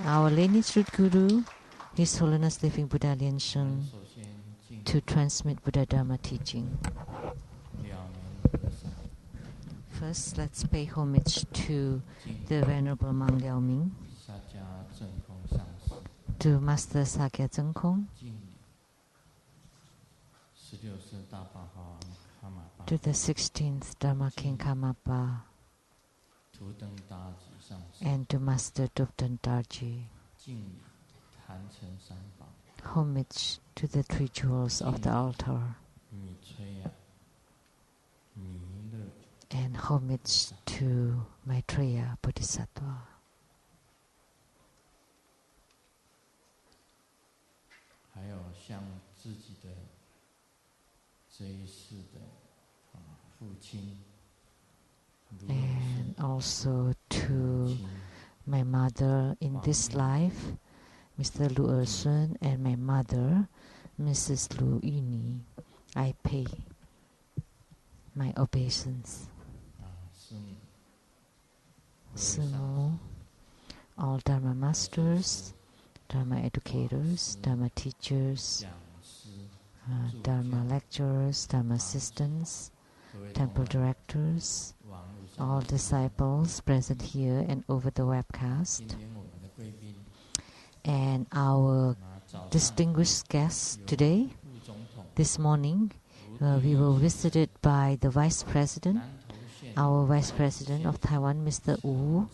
our lineage root guru, His Holiness Living Buddha莲生, to transmit Buddha Dharma teaching. First, let's pay homage to the Venerable Mang Liao Ming, to Master Sakya Zengkong, to the 16th Dharma King Karmapa, and to Master Dubdan Darji. Homage to the three jewels of the altar, and homage to Maitreya Bodhisattva. And also to my mother in this life, Mr. Lu Ersun, and my mother, Mrs. Lu Yuni, I pay my obeisance. Sumo, all Dharma masters, Dharma educators, Dharma teachers, Dharma lecturers, Dharma assistants, temple directors, all disciples present here and over the webcast, and our distinguished guests today. This morning, we were visited by the Vice President, our Vice President of Taiwan, Mr. Wu,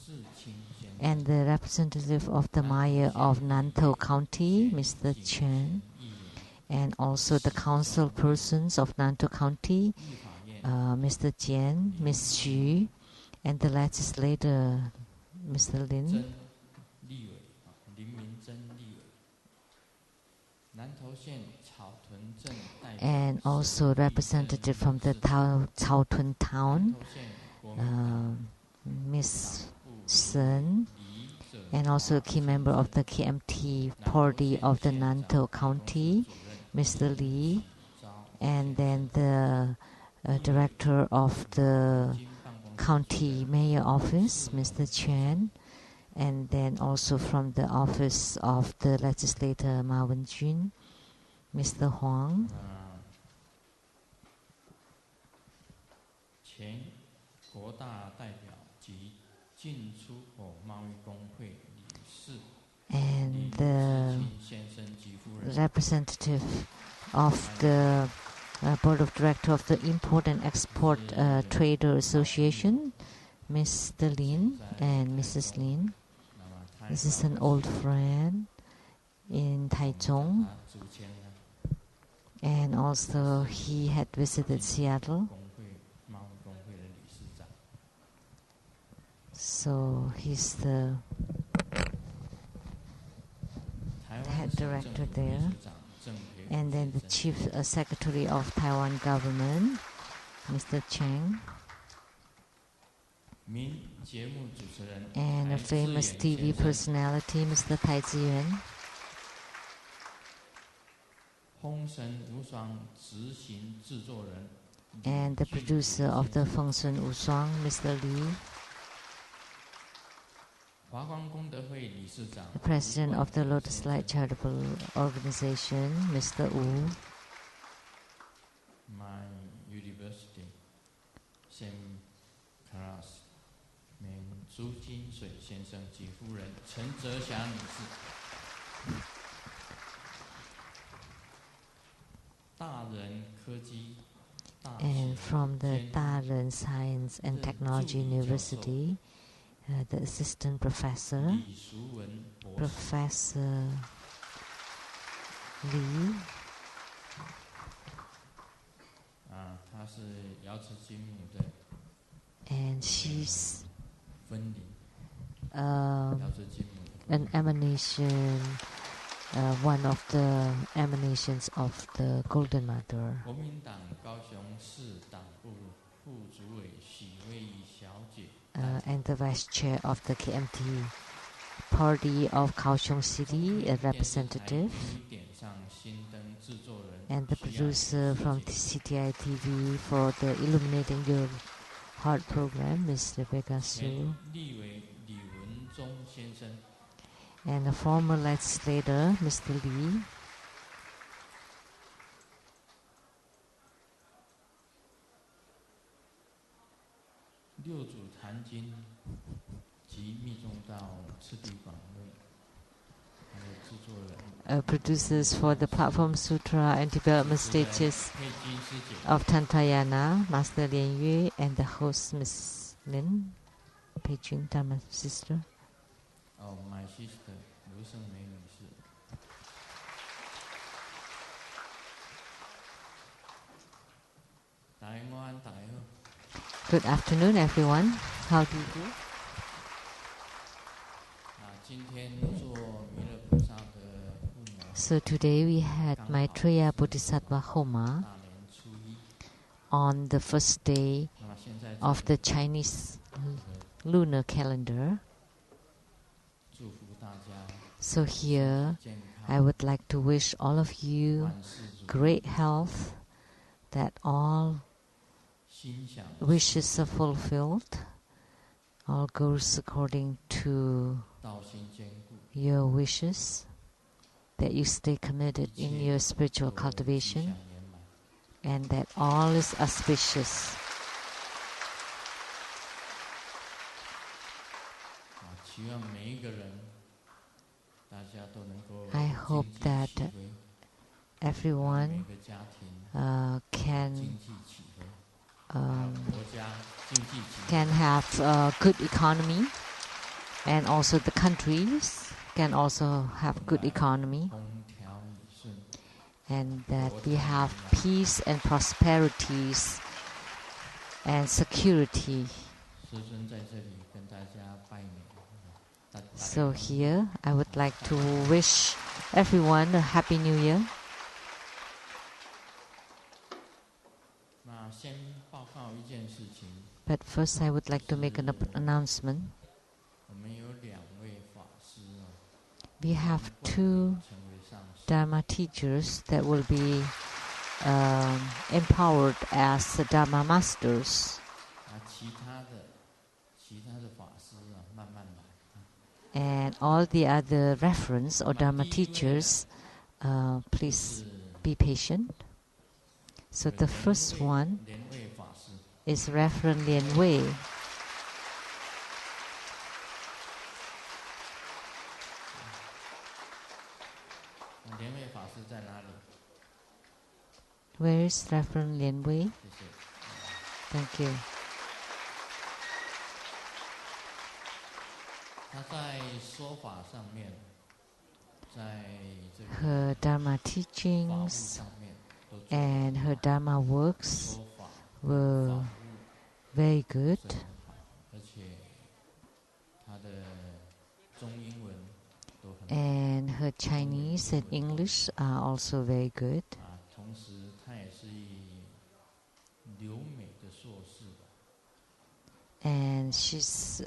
and the representative of the Mayor of Nantou County, Mr. Chen, and also the council persons of Nantou County, Mr. Jian, Ms. Xu, and the legislator, Mr. Lin. And also representative from the Caotun town, Ms. Sun, and also a key member of the KMT party of the Nantou County, Mr. Lee, and then the director of the county mayor office, Mr. Chen, and then also from the office of the legislator Ma Wenjun, Mr. Huang. And the representative of the Board of Directors of the Import and Export Trader Association, Mr. Lin and Mrs. Lin. This is an old friend in Taichung, and also he had visited Seattle. So he's the head director there. And then the Chief Secretary of Taiwan Government, Mr. Cheng. And a famous TV personality, Mr. Tai Ziyuan. And the producer of the Feng Sun Wushuang, Mr. Li. The president of the Lotus Light Charitable Organization, Mr. Wu. My university, same class, 朱金水先生及夫人陈哲霞女士。大人科技。And from the Dharma Science and Technology University, the assistant professor, Professor Li. 她是瑶池金母的 And she's an emanation, one of the emanations of the Golden Mother. 国民党高雄市党部副主委许慧仪小姐。And the vice chair of the KMT party of Kaohsiung City, a representative, and the producer from the CTI TV for the Illuminating Your Heart program, Ms. Rebecca Su. and the former legislator, Mr. Lee. Producers for the Platform Sutra and development stages of Tantayana, Master Lien Yue, and the host, Miss Lin, Beijing Dharma sister. Oh, my sister, Liu Sheng-yen. Good afternoon, everyone. How do you do? So today we had Maitreya Bodhisattva Homa on the first day of the Chinese lunar calendar. So here I would like to wish all of you great health, that all wishes are fulfilled, all goes according to your wishes, that you stay committed in your spiritual cultivation, and that all is auspicious. I hope that everyone can have a good economy, and also the countries can also have good economy, and that we have peace and prosperities and security. So here I would like to wish everyone a Happy New Year. But first I would like to make an announcement. We have two Dharma teachers that will be empowered as the Dharma masters. And all the other reference or Dharma teachers, please be patient. So the first one is Reverend Lien Wei. Where is Reverend Lien Wei? Thank you. Her Dharma teachings and her Dharma works were very good. And her Chinese and English are also very good. And she's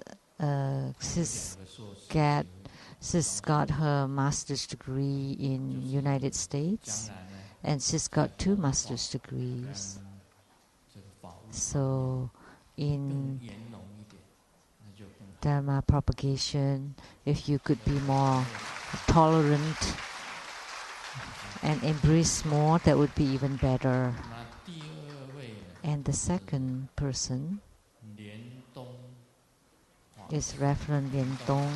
got her master's degree in United States, and she's got 2 master's degrees. So in Dharma propagation, if you could be more tolerant and embrace more, that would be even better. And the second person is Reverend Lien Dong.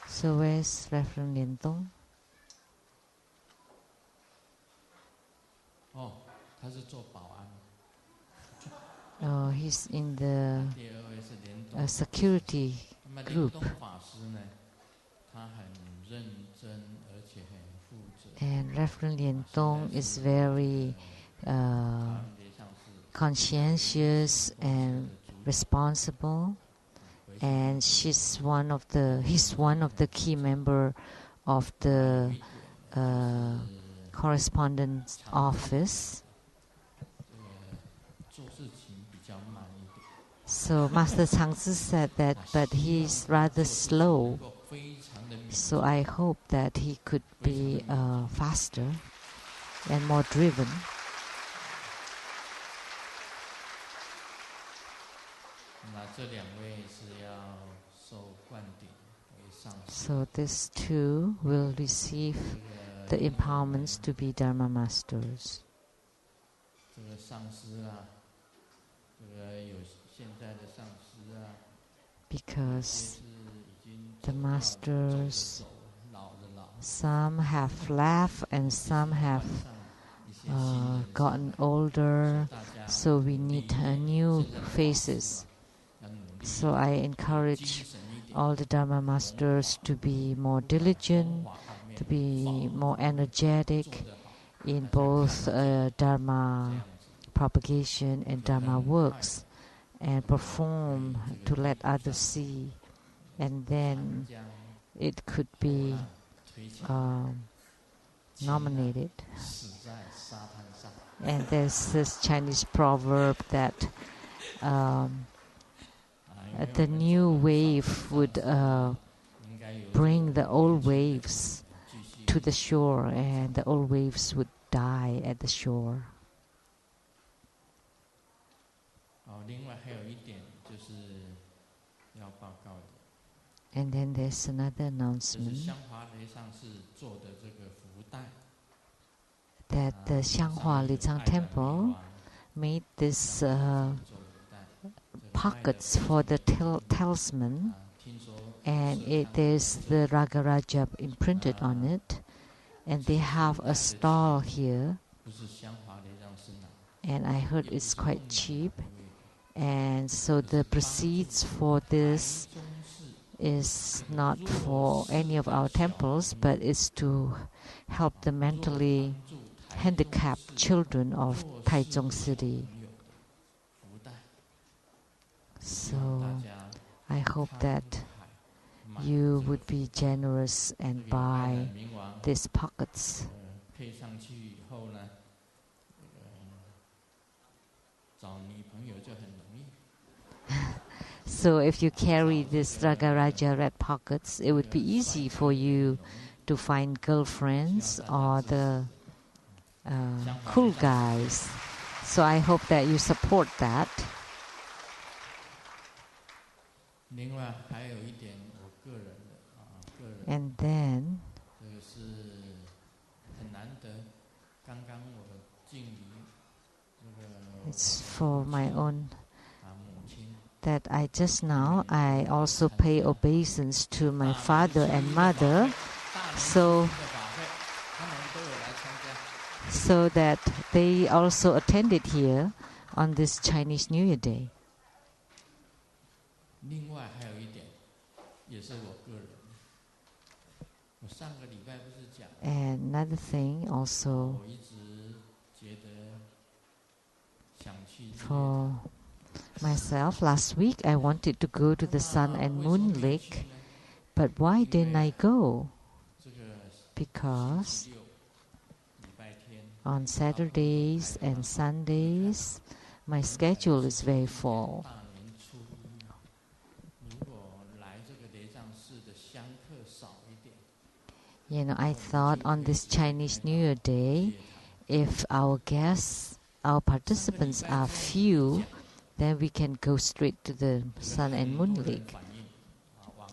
So where is Reverend Lien Dong? Oh, he's in the security group. And Reverend Lien Dong is very conscientious and responsible, and he's one of the key member of the correspondence office. So Master Changzi said that, but he's rather slow. So I hope that he could be faster and more driven. So these two will receive the empowerments to be Dharma masters. Because the masters, some have left and some have gotten older, so we need new faces. So I encourage all the Dharma masters to be more diligent, to be more energetic in both Dharma propagation and Dharma works, and perform to let others see, and then it could be nominated. And there's this Chinese proverb that the new wave would bring the old waves to the shore, and the old waves would die at the shore. And then there's another announcement that the Taiwan Lei Tsang temple made this pockets for the talisman, and there's the Ragaraja imprinted on it, and they have a stall here, and I heard it's quite cheap, and so the proceeds for this is not for any of our temples, but it's to help the mentally handicapped children of Taichung City. So I hope that you would be generous and buy these pockets. So if you carry this Ragaraja red pockets, it would be easy for you to find girlfriends or the cool guys. So I hope that you support that. And then it's for my own, that I also pay obeisance to my father and mother, so that they also attended here on this Chinese New Year Day. And another thing also, for myself, last week I wanted to go to the Sun and Moon Lake, but why didn't I go? Because on Saturdays and Sundays my schedule is very full. I thought on this Chinese New Year Day, if our participants are few, then we can go straight to the Sun and Moon Lake.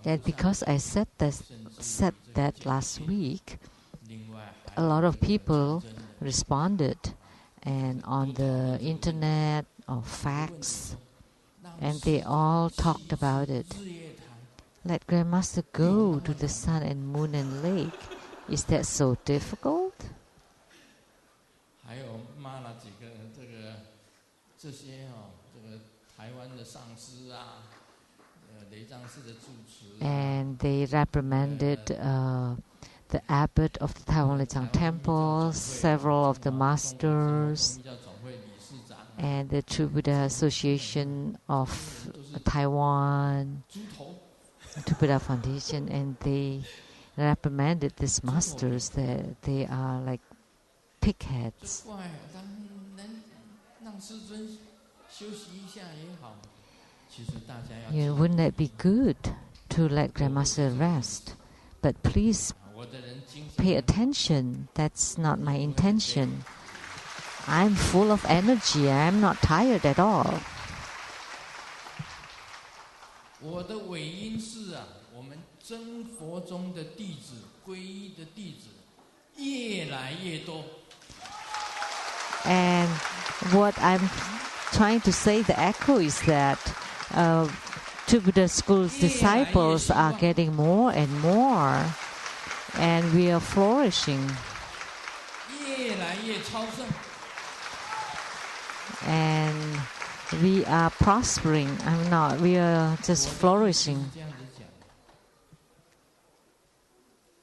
And because I said that last week, a lot of people responded, and on the internet or fax, and they all talked about it. Let Grandmaster go to the Sun and Moon and Lake. Is that so difficult? And they reprimanded the abbot of the Taiwan Lei Tsang temple, several of the masters, and the True Buddha Association of Taiwan, True Buddha Foundation, and they reprimanded these masters that they are like pigheads. Wouldn't that be good to let Grandmaster rest? But please pay attention. That's not my intention. I'm full of energy. I'm not tired at all. 我的尾音是啊，我们真佛中的弟子，皈依的弟子越来越多。And what I'm trying to say, the echo is that two Buddha school's disciples are getting more and more, and we are flourishing. 越来越超胜。 And we are prospering. I'm not. We are just flourishing. 这样子讲，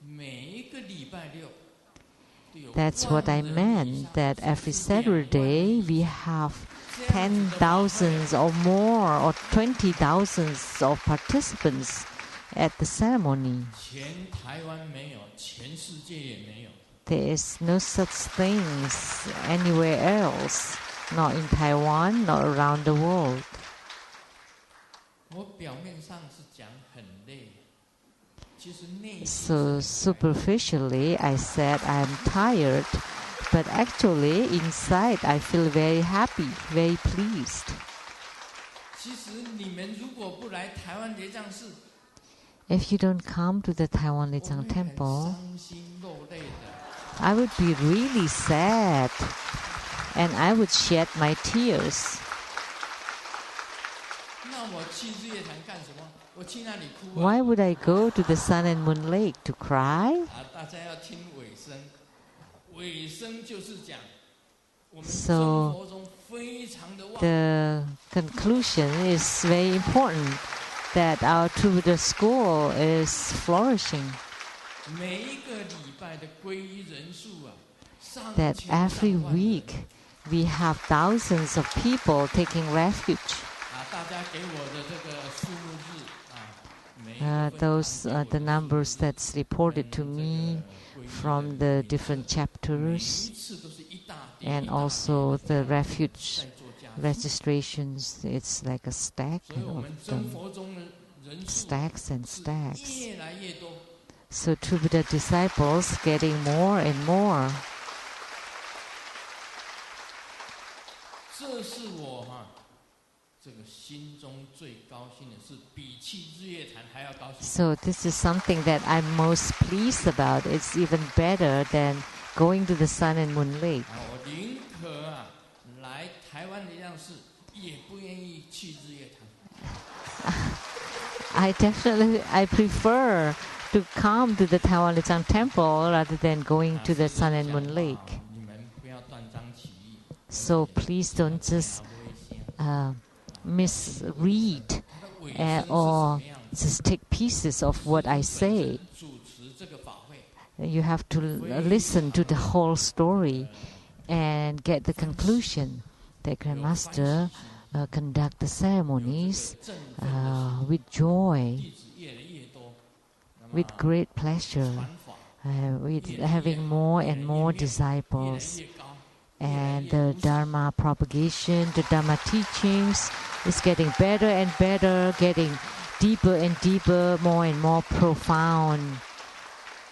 每一个礼拜六。 That's what I meant, that every Saturday we have 10,000 or more or 20,000 of participants at the ceremony. 全台湾没有，全世界也没有。 There is no such things anywhere else, not in Taiwan, not around the world. 我表面上是讲很累。 So superficially, I said I'm tired, but actually inside I feel very happy, very pleased. 其实你们如果不来台湾雷藏寺， If you don't come to the Taiwan Lei Tsang temple, 我会很伤心落泪的。 I would be really sad, and I would shed my tears. 那我去日月潭干什么？ 我去那里哭啊。 Why would I go to the Sun and Moon Lake to cry? 大家要听尾声，尾声就是讲我们 So 生活中非常的旺。 The conclusion is very important, that our True Buddha school is flourishing. 每一个礼拜的皈依人数啊， That every week we have thousands of people taking refuge. 大家给我的这个数目字。 Those are the numbers that's reported to me from the different chapters, and also the refuge registrations. It's like a stack of them, stacks and stacks. So True Buddha disciples getting more and more. 这是我哈。 这个心中最高兴的是，比去日月潭还要高兴。 So this is something that I'm most pleased about. It's even better than going to the Sun and Moon Lake. 我宁可啊来台湾雷藏寺，也不愿意去日月潭。I prefer to come to the Taiwan Lei Tsang temple rather than going to the Sun and Moon Lake. 你们不要断章取义。 So please don't just misread or just take pieces of what I say. You have to listen to the whole story and get the conclusion. The Grand Master conduct the ceremonies with joy, with great pleasure, with having more and more disciples. And the Dharma propagation, the Dharma teachings is getting better and better, getting deeper and deeper, more and more profound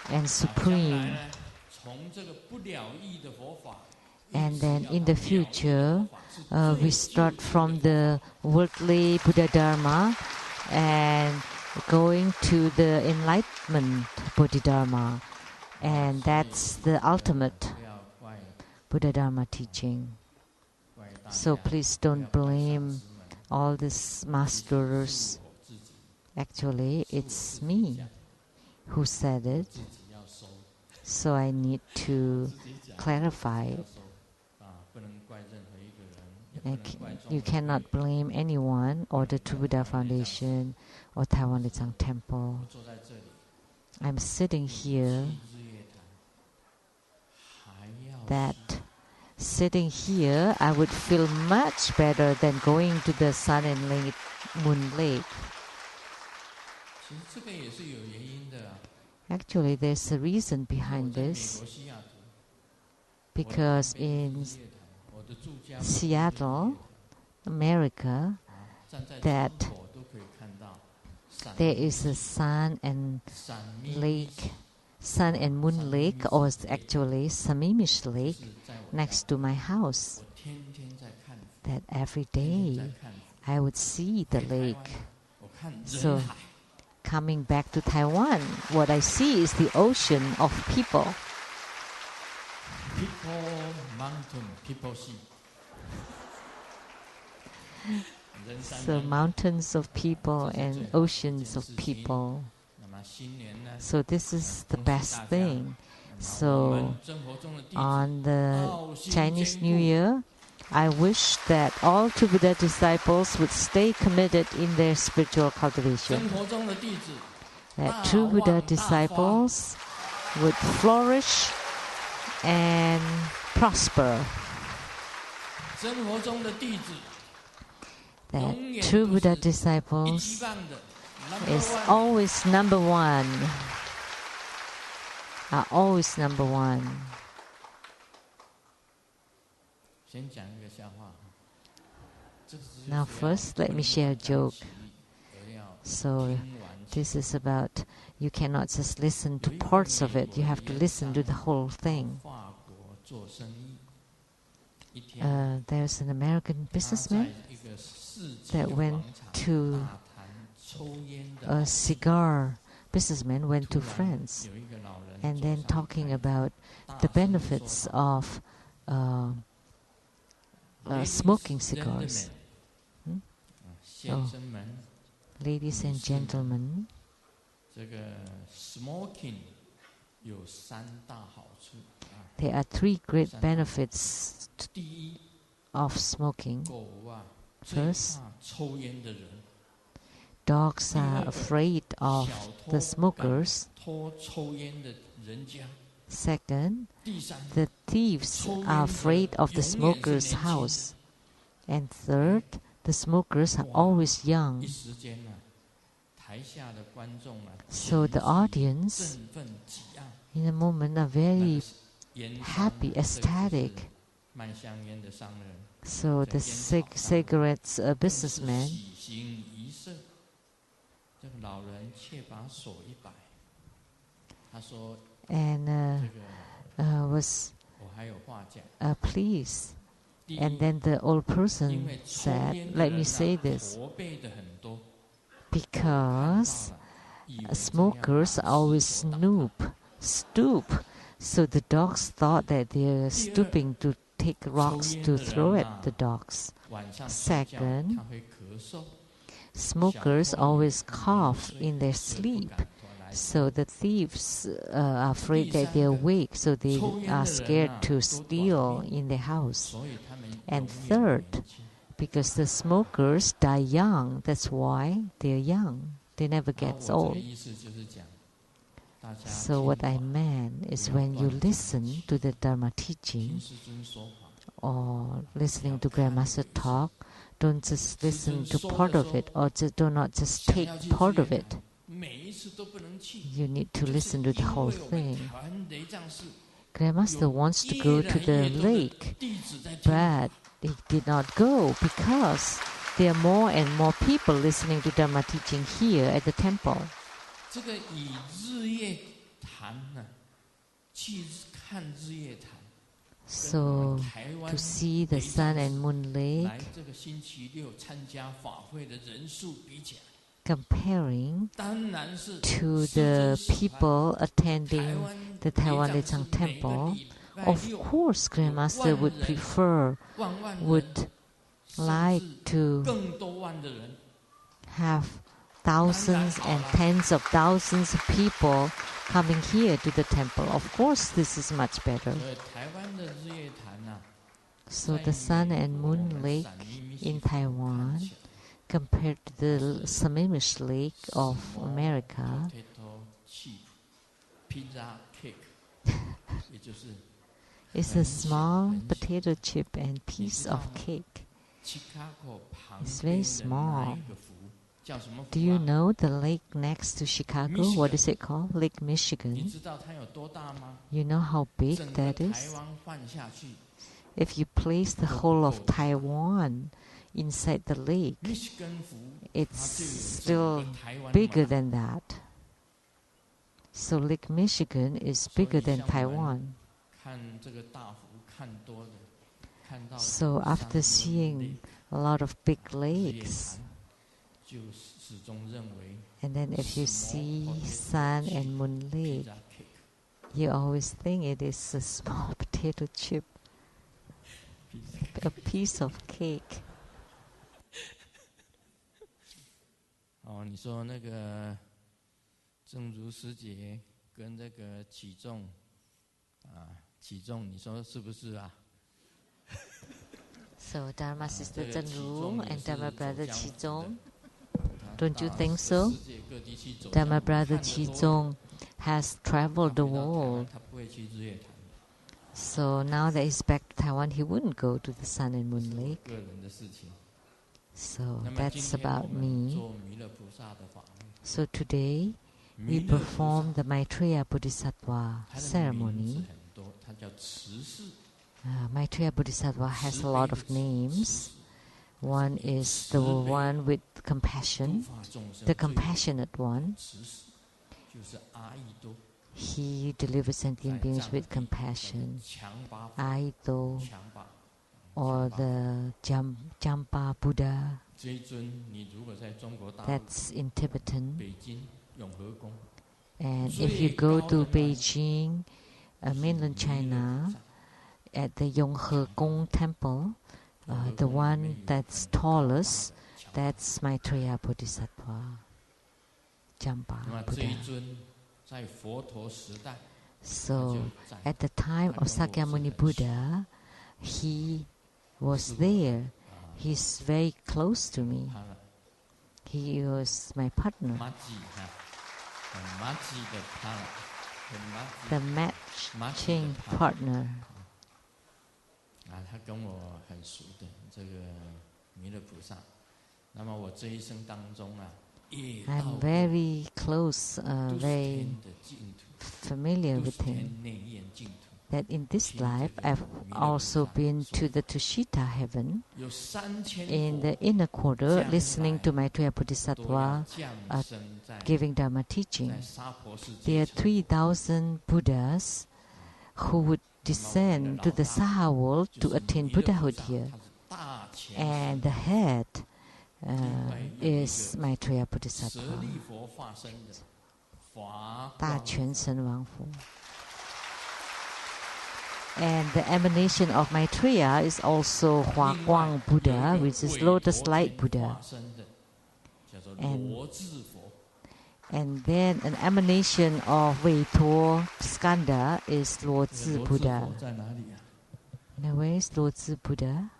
and supreme. And then in the future, we start from the worldly Buddha Dharma and going to the enlightenment Bodhidharma. And that's the ultimate Buddha Dharma teaching. So please don't blame all these masters. Actually, it's me who said it. So I need to clarify it. You cannot blame anyone or the True Buddha Foundation or Taiwan Lei Tsang Temple. I'm sitting here. That sitting here, I would feel much better than going to the Sun and Moon Lake. Actually, there's a reason behind this. Because in Seattle, America, that there is a Sun and Moon Lake, or actually Samimish Lake, next to my house. That every day I would see the lake. So, coming back to Taiwan, what I see is the ocean of people. People mountain, people sea. So mountains of people and oceans of people. So this is the best thing. So on the Chinese New Year, I wish that all true Buddha disciples would stay committed in their spiritual cultivation. That true Buddha disciples would flourish and prosper. That true Buddha disciples is always number one. Are always number one. Now first, let me share a joke. So, this is about, you cannot just listen to parts of it, you have to listen to the whole thing. There's an American businessman that went to a cigar businessman went to France and then talking about the benefits of smoking cigars. Oh, ladies and gentlemen, there are three great benefits of smoking. First, dogs are afraid of the smokers. Second, the thieves are afraid of the smoker's house. And third, the smokers are always young. So the audience in a moment are very happy, ecstatic. So the cigarettes businessman and was pleased. And then the old person said, let me say this, because smokers always stoop. So the dogs thought that they're stooping to take rocks to throw at the dogs. Second, smokers always cough in their sleep. So the thieves are afraid that they're awake, so they are scared to steal in their house. And third, because the smokers die young, that's why they're young. They never get old. So what I meant is when you listen to the Dharma teaching or listening to Grandmaster talk, don't just listen to part of it or do not just take part of it. You need to listen to the whole thing. Grandmaster wants to go to the lake, but he did not go because there are more and more people listening to Dharma teaching here at the temple. So, to see the sun and moon lake, comparing to the people attending the Taiwan Lei Tsang temple, of course Grandmaster would prefer, would like to have thousands and tens of thousands of people coming here to the temple. Of course, this is much better. So the sun and moon lake in Taiwan, compared to the Sammamish Lake of America, it's a small potato chip and piece of cake. It's very small. Do you know the lake next to Chicago? What is it called? Lake Michigan. You know how big that is? If you place the whole of Taiwan inside the lake, it's still bigger than that. So Lake Michigan is bigger than Taiwan. So after seeing a lot of big lakes, And then if you see sun and moon lake, you always think it is a small potato chip, a piece of cake. 你说那个正如师姐跟这个起重起重，你说是不是啊？ So Dharma sister Zhenru and Dharma brother Qizong, don't you think so? Dharma brother Qizong has traveled the world. So now that he's back to Taiwan, he wouldn't go to the Sun and Moon Lake. So that's about me. So today we perform the Maitreya Bodhisattva ceremony. Maitreya Bodhisattva has a lot of names. One is the one with compassion, the compassionate one. He delivers sentient beings with compassion. Aito, or the Jampa Buddha. That's in Tibetan. And if you go to Beijing, mainland China, at the Yonghe Gong Temple, the one that's tallest, that's Maitreya Bodhisattva, Jampa Buddha. So, at the time of Sakyamuni Buddha, he was there. He's very close to me. He was my partner. The matching partner. I'm very close, very familiar with him. That in this life, I've also been to the Tushita heaven, in the inner quarter, listening to Maitreya Bodhisattva giving Dharma teaching. There are 3,000 Buddhas who would descend to the Saha world to attain Buddhahood here. And the head is Maitreya Bodhisattva, 大权神王佛. And the emanation of Maitreya is also Hua Guang Buddha, which is Lotus Light Buddha. And then an emanation of Weituo Skanda is Luozi Buddha. Now where is Luozi Buddha?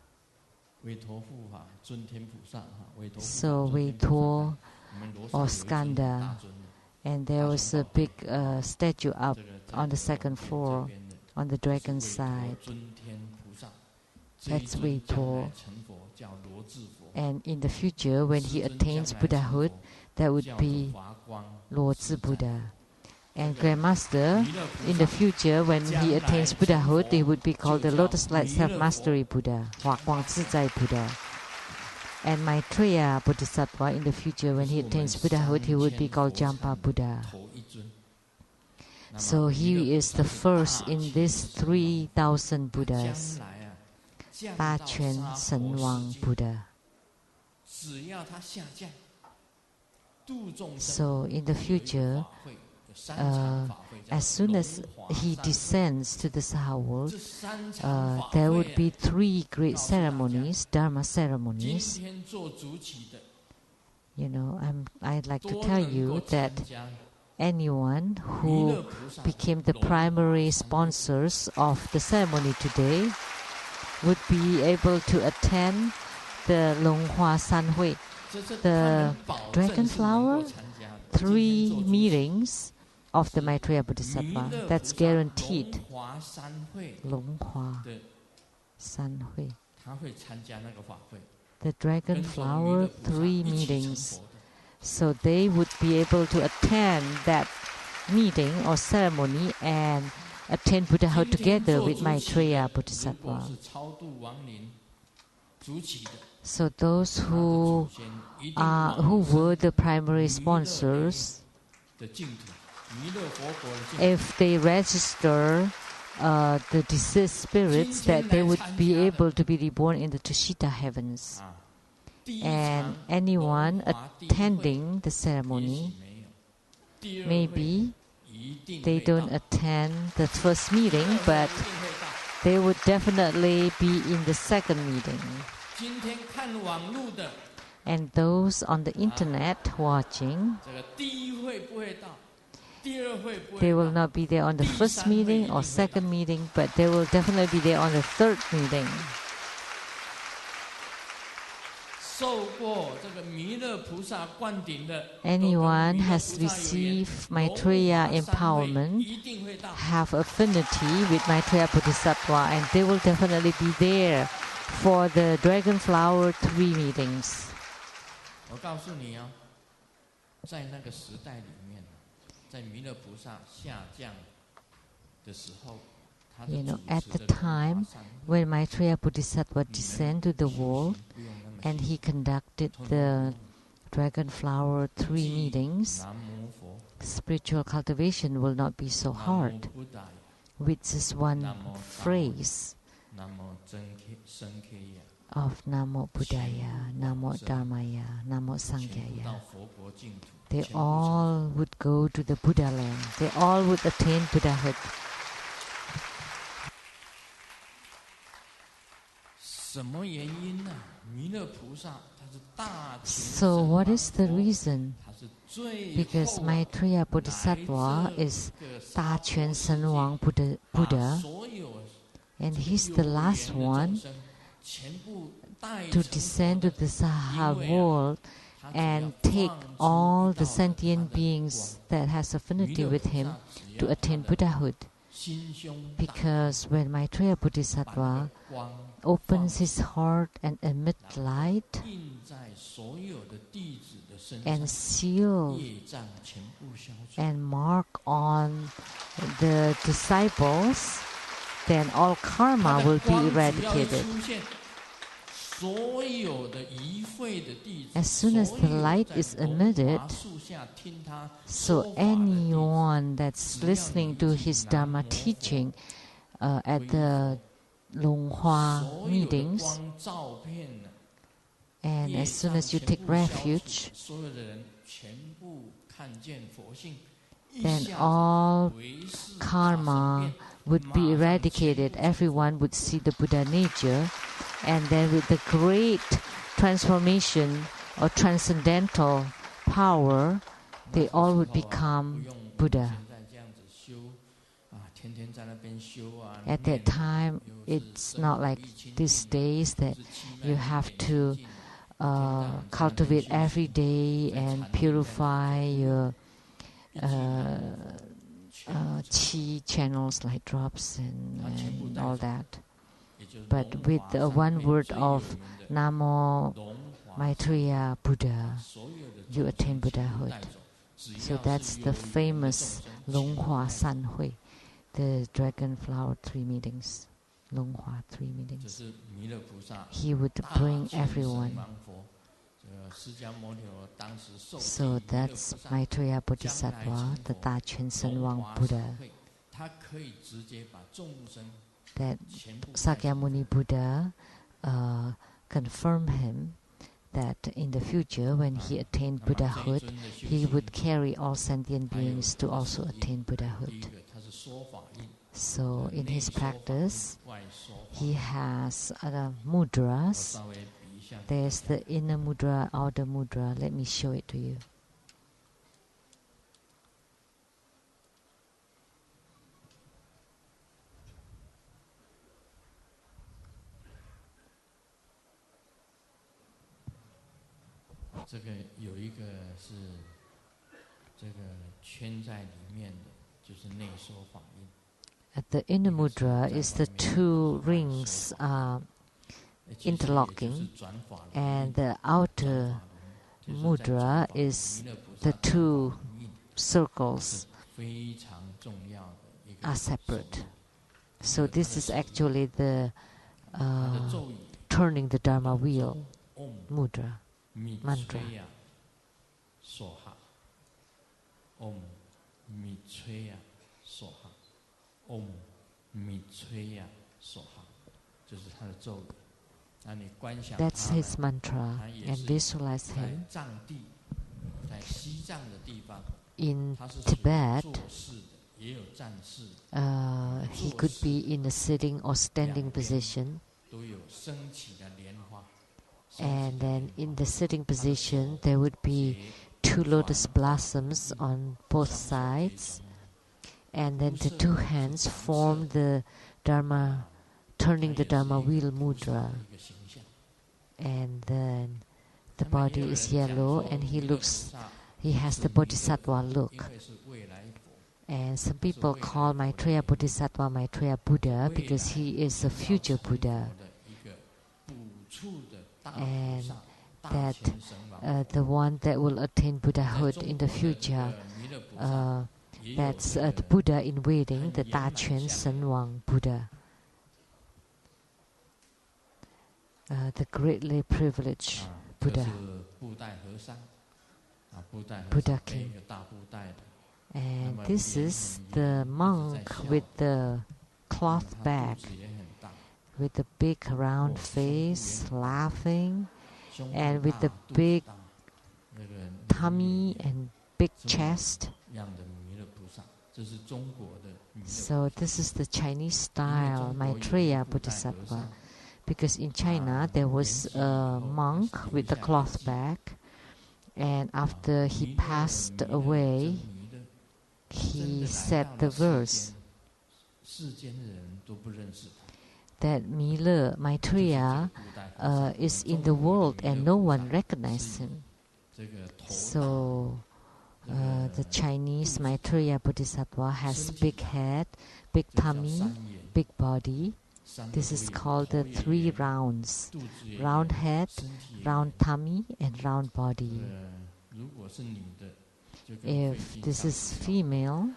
So Weituo or Skanda. And there was a big statue up on the second floor, on the dragon side. That's Weituo. And in the future, when he attains Buddhahood, that would be Luozi Buddha. And Grandmaster, in the future, when he attains Buddhahood, he would be called the Lotus Light Self-Mastery Buddha, Hua Guang Zizai Buddha. And Maitreya Bodhisattva, in the future, when he attains Buddhahood, he would be called Jampa Buddha. So he is the first in these 3,000 Buddhas, 大权神王 Buddha. So in the future, as soon as he descends to the Saha world, there would be 3 great ceremonies, Dharma ceremonies. You know, I'd like to tell you that anyone who became the primary sponsors of the ceremony today would be able to attend the Longhua Sanhui, the dragon flower, 3 meetings of the Maitreya Bodhisattva. That's guaranteed. Longhua Sanhui. The dragon flower, 3 meetings. So they would be able to attend that meeting or ceremony and attain Buddhahood together with Maitreya Bodhisattva. So those who were the primary sponsors, if they register the deceased spirits, that they would be able to be reborn in the Tushita heavens. And anyone attending the ceremony, maybe they don't attend the first meeting, but they would definitely be in the second meeting. And those on the internet watching, they will not be there on the first meeting or second meeting, but they will definitely be there on the third meeting. Anyone has received Maitreya empowerment, have affinity with Maitreya Bodhisattva, and they will definitely be there for the Dragon Flower 3 meetings. You know, at the time when Maitreya Bodhisattva descended to the world and he conducted the Dragon Flower 3 meetings, spiritual cultivation will not be so hard. With just one phrase of Namo Buddhaya, Namo Dharmaya, Namo Sanghaya, they all would go to the Buddha land. They all would attain Buddhahood. So what is the reason? Because Maitreya Bodhisattva is Da Quan Shen Wang Buddha, and he's the last one to descend to the Saha world and take all the sentient beings that has affinity with him to attain Buddhahood. Because when Maitreya Bodhisattva opens his heart and emits light and seal and mark on the disciples, then all karma will be eradicated. As soon as the light is emitted, so anyone that's listening to his Dharma teaching at the Longhua meetings, and as soon as you take refuge, then all karma would be eradicated. Everyone would see the Buddha nature, and then with the great transformation or transcendental power, they all would become Buddha. At that time, it's not like these days that you have to cultivate every day and purify your chi channels like drops and all that. But with the one word of Namo Maitreya Buddha, you attain Buddhahood. So that's the famous Longhua Sanhui, the Dragon Flower 3 meetings, Longhua 3 meetings. He would bring everyone. So that's Maitreya Bodhisattva, the Da Quan Shen Wang Buddha. That Sakyamuni Buddha confirmed him that in the future, when he attained Buddhahood, he would carry all sentient beings to also attain Buddhahood. So in his practice, he has other mudras. There's the inner mudra, outer mudra. Let me show it to you. At the inner mudra is the two rings interlocking, and the outer mudra is the two circles are separate. So this is actually the turning the Dharma wheel mudra, mantra. Om Mitreya Soha. Om Mitreya Soha. 这是它的咒语。That's his mantra. And visualize him. In Tibet, he could be in a sitting or standing position. And then in the sitting position, there would be 2 lotus blossoms on both sides. And then the 2 hands form the Dharma, turning the Dharma wheel mudra. And then the body is yellow, and he has the Bodhisattva look. And some people call Maitreya Bodhisattva Maitreya Buddha because he is a future Buddha. And that the one that will attain Buddhahood in the future, that's the Buddha in waiting, the Daquan Shen Wang Buddha. The greatly privileged Buddha. Buddha King. And this is the monk with the cloth bag, with the big round face, laughing, and with the big tummy and big chest. So this is the Chinese style, Maitreya Bodhisattva. Because in China there was a monk with a cloth bag, and after he passed away, he said the verse that Maitreya is in the world and no one recognizes him. So the Chinese Maitreya Bodhisattva has big head, big tummy, big body. This is called the 3 rounds: round head, round tummy, and round body. If this is female,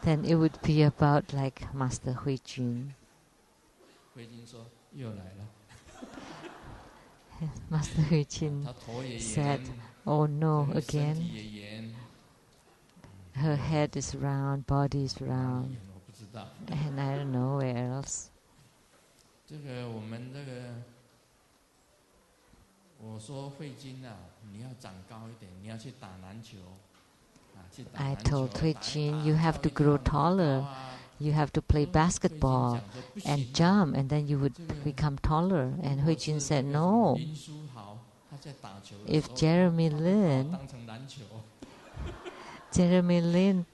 then it would be about like Master Huijun. Master Huijun said, "Oh no, again. Her head is round, body is round, and I don't know where else." 这个我们这个，我说慧金啊，你要长高一点，你要去打篮球，去打篮球。 I told Huijin, you have to grow taller. You have to play basketball and jump, and then you would become taller. And Huijin said, no. If Jeremy Lin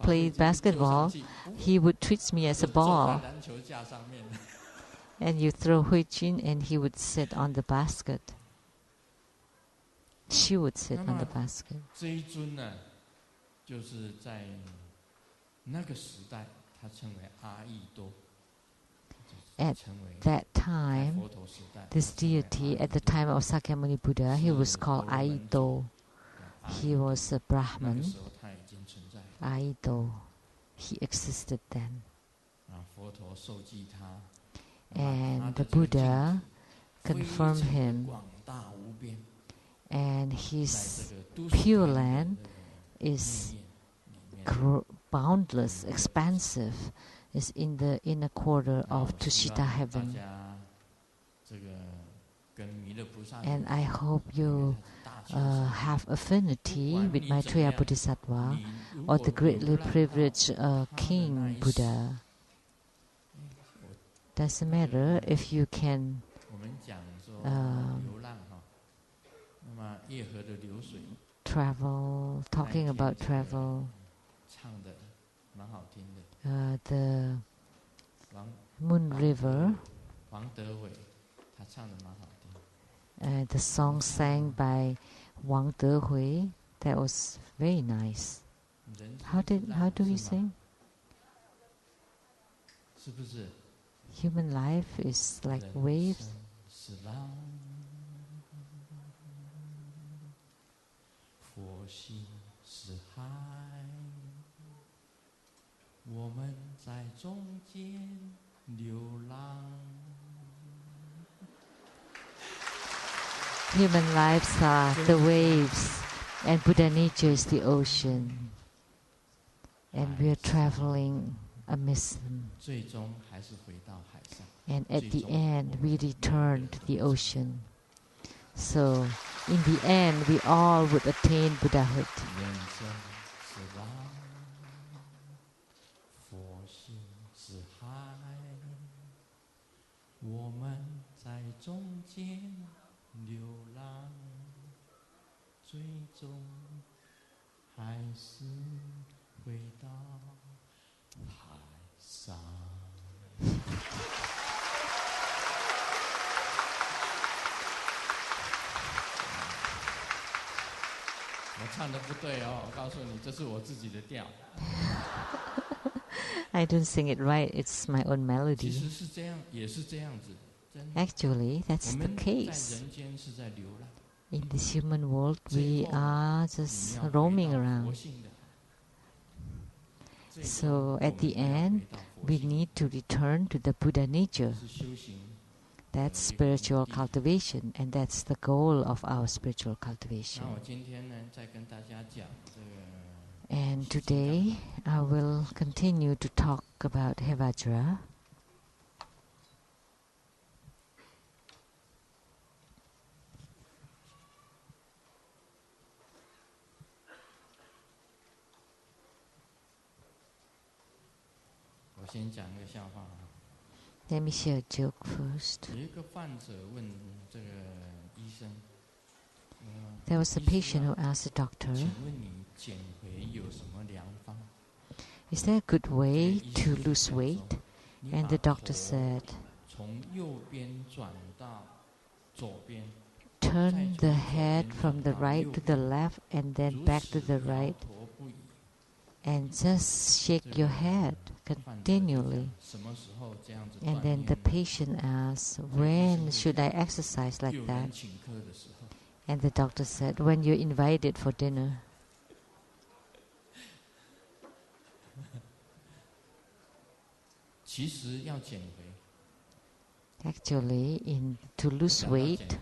played basketball, he would treat me as a ball. And you throw Huijin, and he would sit on the basket. She would sit on the basket. At that time, this deity, at the time of Sakyamuni Buddha, he was called Aido. He was a Brahman. Aido. He existed then. And the Buddha confirmed him. And his Pure Land is boundless, expansive, is in the inner quarter of Tushita heaven. And I hope you have affinity with Maitreya Bodhisattva or the greatly privileged King Buddha. Doesn't matter if you can travel, talking about travel. The Moon River, the song sang by Wang Dehui, that was very nice. How do we sing? Human life is like waves. Human lives are the waves, and Buddha nature is the ocean, and we are traveling amidst them. And at the end, we return to the ocean. So, in the end, we all would attain Buddhahood. I don't sing it right, it's my own melody. Actually, that's the case. In this human world, we are just roaming around. So at the end, we need to return to the Buddha nature. That's spiritual cultivation, and that's the goal of our spiritual cultivation. And today, I will continue to talk about Hevajra. Let me share a joke first. There was a patient who asked the doctor, is there a good way to lose weight? And the doctor said, turn the head from the right to the left and then back to the right, and just shake your head continually. And then the patient asked, when should I exercise like that? And the doctor said, when you're invited for dinner. Actually, to lose weight,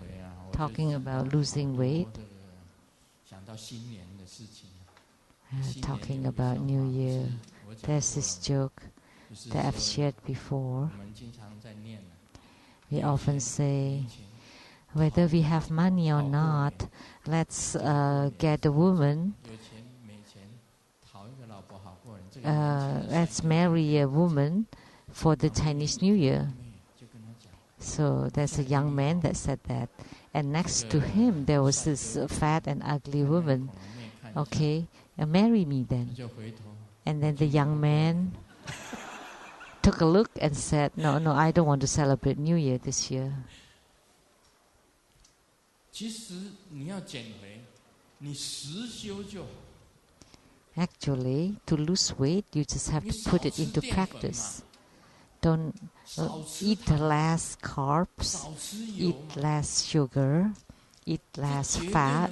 talking about losing weight, talking about New Year, there's this joke that I've shared before. We often say, whether we have money or not, let's get a woman, let's marry a woman for the Chinese New Year. So there's a young man that said that. And next to him, there was this fat and ugly woman. Okay, marry me then. And then the young man took a look and said, no, I don't want to celebrate New Year this year. Actually, to lose weight, you just have to put it into practice. Don't eat less carbs, eat less sugar, eat less fat.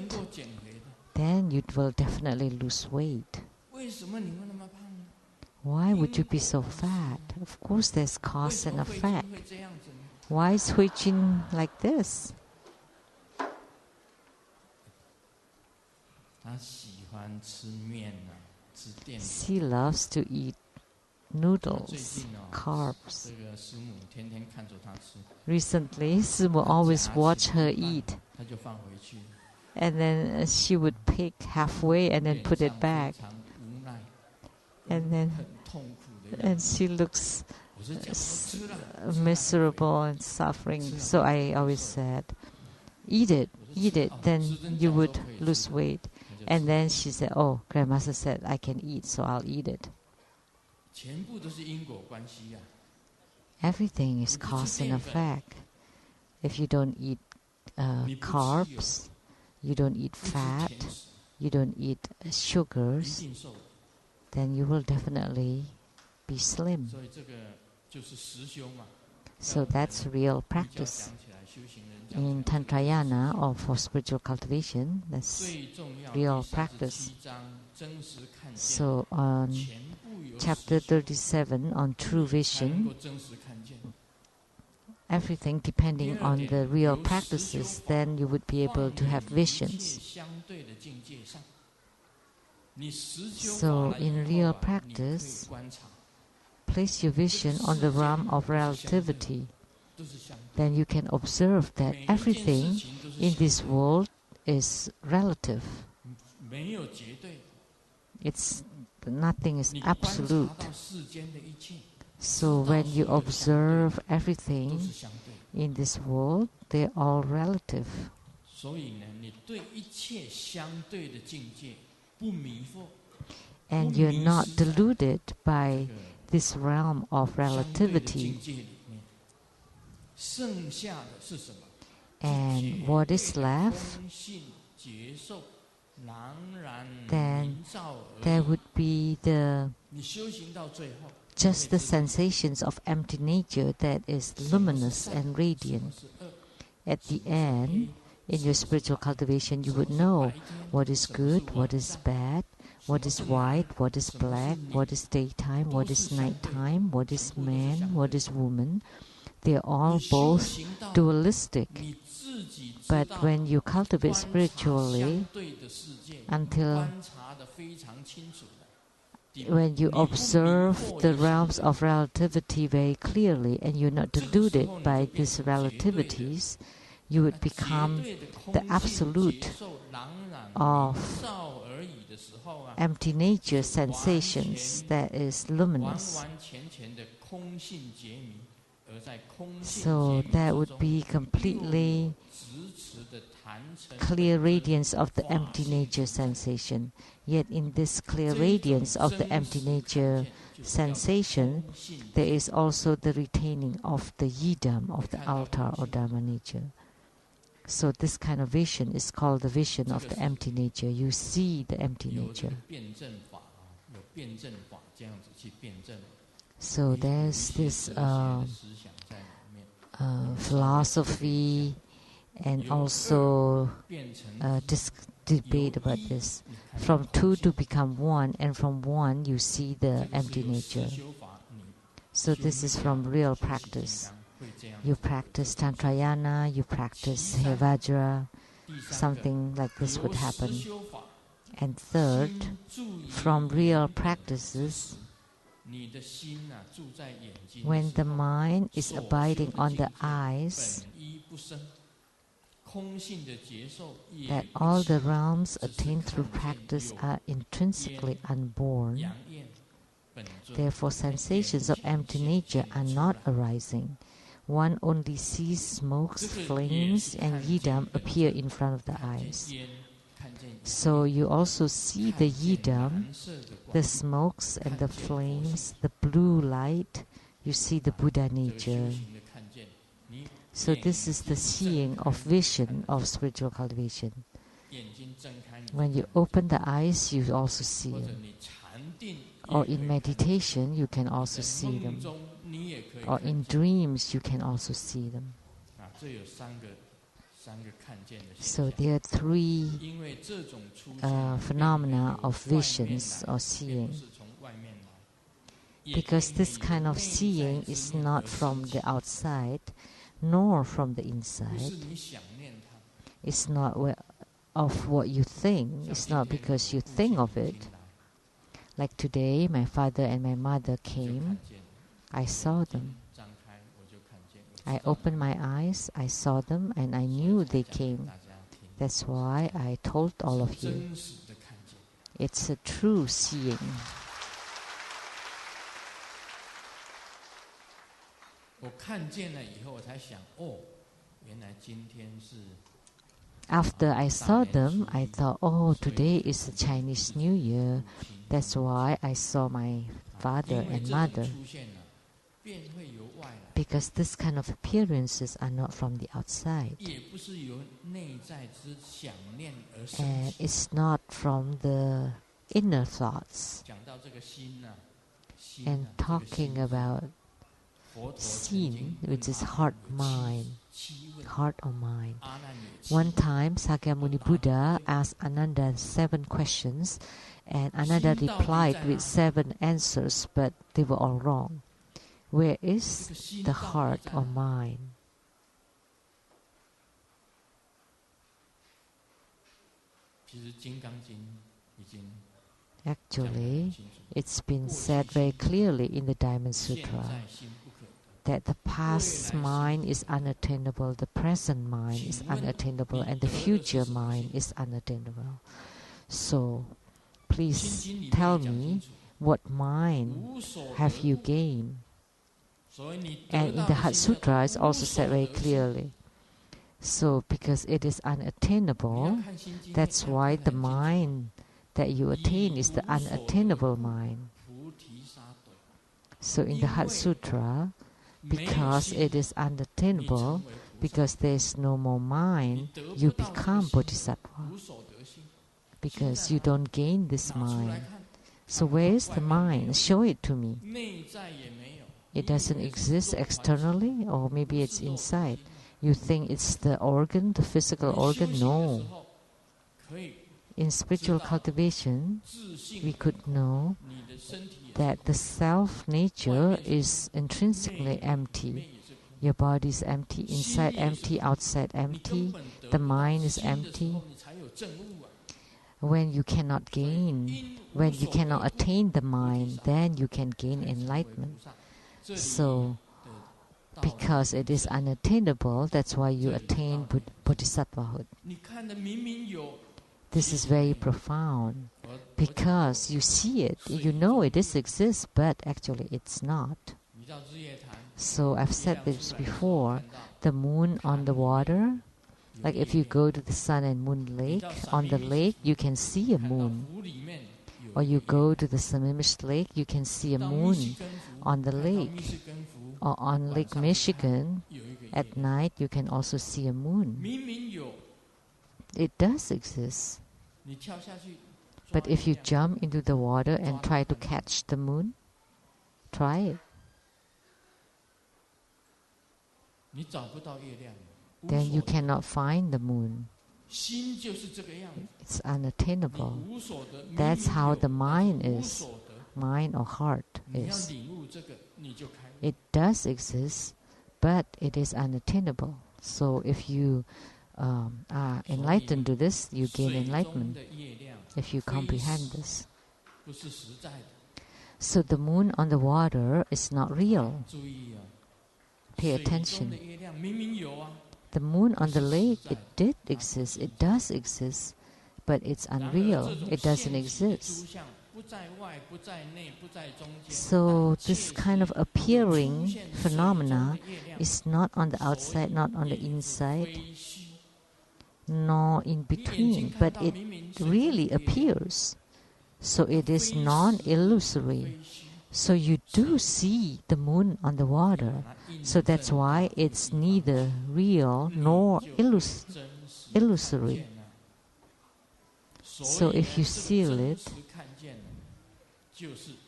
Then you will definitely lose weight. Why would you be so fat? Of course, there's cause and effect. Why is Hui Jin like this? She loves to eat noodles, carbs. Recently, Simu always watched her eat. And then she would pick halfway and then put it back. And she looks miserable and suffering. So I always said, eat it, then you would lose weight. And then she said, oh, Grandmaster said I can eat, so I'll eat it. Everything is cause and effect. If you don't eat carbs, you don't eat fat, you don't eat sugars, then you will definitely be slim. So that's real practice. In Tantrayana, or for spiritual cultivation, that's real practice. So on chapter 37 on true vision, everything depending on the real practices, then you would be able to have visions. So in real practice, place your vision on the realm of relativity. then you can observe that everything in this world is relative. Nothing is absolute. So when you observe everything in this world, they're all relative. And you're not deluded by this realm of relativity. And what is left? Then there would be just the sensations of empty nature that is luminous and radiant. At the end, in your spiritual cultivation, you would know what is good, what is bad, what is white, what is black, what is daytime, what is nighttime, what is man, what is woman. They are all both dualistic. But when you cultivate spiritually, when you observe the realms of relativity very clearly and you're not deluded by these relativities, you would become the absolute of empty nature sensations that is luminous. So that would be completely clear radiance of the empty nature sensation. Yet in this clear radiance of the empty nature sensation, there is also the retaining of the yidam of the altar or Dharma nature. So this kind of vision is called the vision of the empty nature. You see the empty nature. So there's this philosophy and also debate about this. From two to become one, and from one you see the empty nature. So this is from real practice. You practice Tantrayana, you practice Hevajra, something like this would happen. And third, from real practices, when the mind is abiding on the eyes, that all the realms attained through practice are intrinsically unborn. Therefore, sensations of empty nature are not arising. One only sees smokes, flames, and yidam appear in front of the eyes. So you also see the yidam, the smokes and the flames, the blue light. You see the Buddha nature. So this is the seeing of vision of spiritual cultivation. When you open the eyes, you also see them. Or in meditation, you can also see them. Or in dreams, you can also see them. So there are three phenomena of visions or seeing. Because this kind of seeing is not from the outside, nor from the inside. It's not of what you think. It's not because you think of it. Like today, my father and my mother came. I saw them. I opened my eyes, I saw them, and I knew they came. That's why I told all of you. It's a true seeing. After I saw them, I thought, oh, today is the Chinese New Year. That's why I saw my father and mother. Because this kind of appearances are not from the outside. And it's not from the inner thoughts. And talking about seen, which is heart or mind. One time, Sakyamuni Buddha asked Ananda 7 questions, and Ananda replied with 7 answers, but they were all wrong. Where is the heart or mind? Actually, it's been said very clearly in the Diamond Sutra. that the past mind is unattainable, the present mind is unattainable, and the future mind is unattainable. So, please tell me, what mind have you gained? And in the Heart Sutra, it's also said very clearly. So, because it is unattainable, that's why the mind that you attain is the unattainable mind. So, in the Heart Sutra, because it is unattainable, because there is no more mind, you become Bodhisattva. Because you don't gain this mind. So where is the mind? Show it to me. It doesn't exist externally, or maybe it's inside. You think it's the organ, the physical organ? No. In spiritual cultivation, we could know that the self-nature is intrinsically empty. Your body is empty, inside empty, outside empty. The mind is empty. When you cannot gain, when you cannot attain the mind, then you can gain enlightenment. So, because it is unattainable, that's why you attain bodhisattvahood. This is very profound, because you see it, you know it exists, but actually it's not. So I've said this before, the moon on the water, like if you go to the sun and moon lake, on the lake you can see a moon. Or you go to the Sammamish lake, you can see a moon on the lake. Or on Lake Michigan, at night you can also see a moon. It does exist. But if you jump into the water and try to catch the moon, try it. Then you cannot find the moon. It's unattainable. That's how the mind is. Mind or heart is. It does exist, but it is unattainable. So if you are enlightened to this, you gain enlightenment. If you comprehend this. So the moon on the water is not real. Pay attention. The moon on the lake, it did exist, it does exist, but it's unreal, it doesn't exist. So this kind of appearing phenomena is not on the outside, not on the inside, nor in between, but it really appears. So it is non-illusory. So you do see the moon on the water. So that's why it's neither real nor illusory. So if you seal it,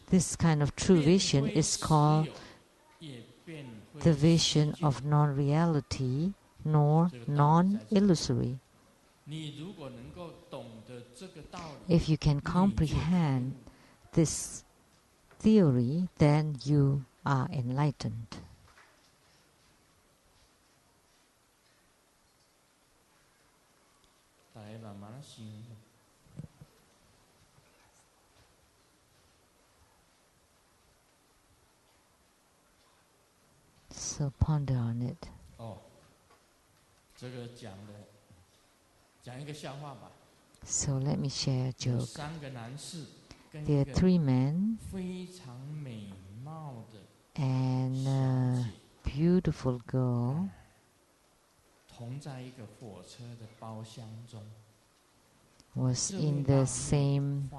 this kind of true vision is called the vision of non-reality nor non-illusory. If you can comprehend this theory, then you are enlightened. So ponder on it. So let me share a joke. There are three men and a beautiful girl was in the same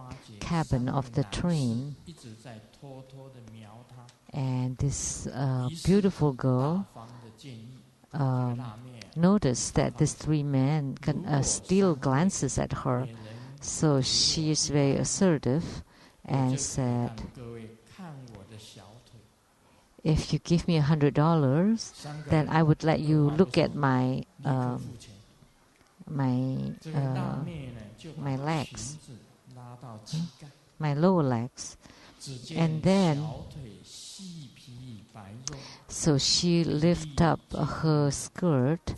cabin of the train, and this beautiful girl noticed that these three men still glances at her. So she is very assertive and said, if you give me $100, then I would let you look at my legs, my lower legs. And then, so she lifted up her skirt,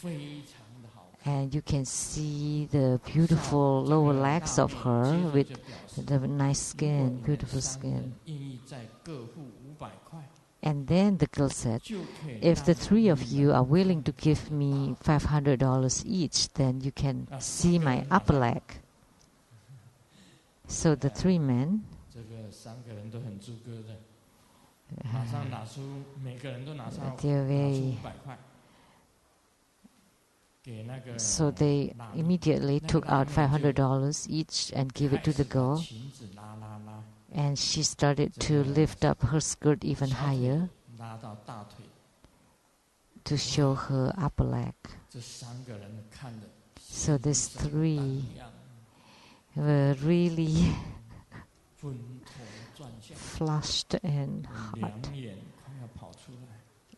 and you can see the beautiful lower legs of her with the nice skin, beautiful skin. And then the girl said, if the three of you are willing to give me $500 each, then you can see my upper leg. So the three men, they're very... So they immediately took out $500 each and gave it to the girl. And she started to lift up her skirt even higher to show her upper leg. So these three were really flushed and hot.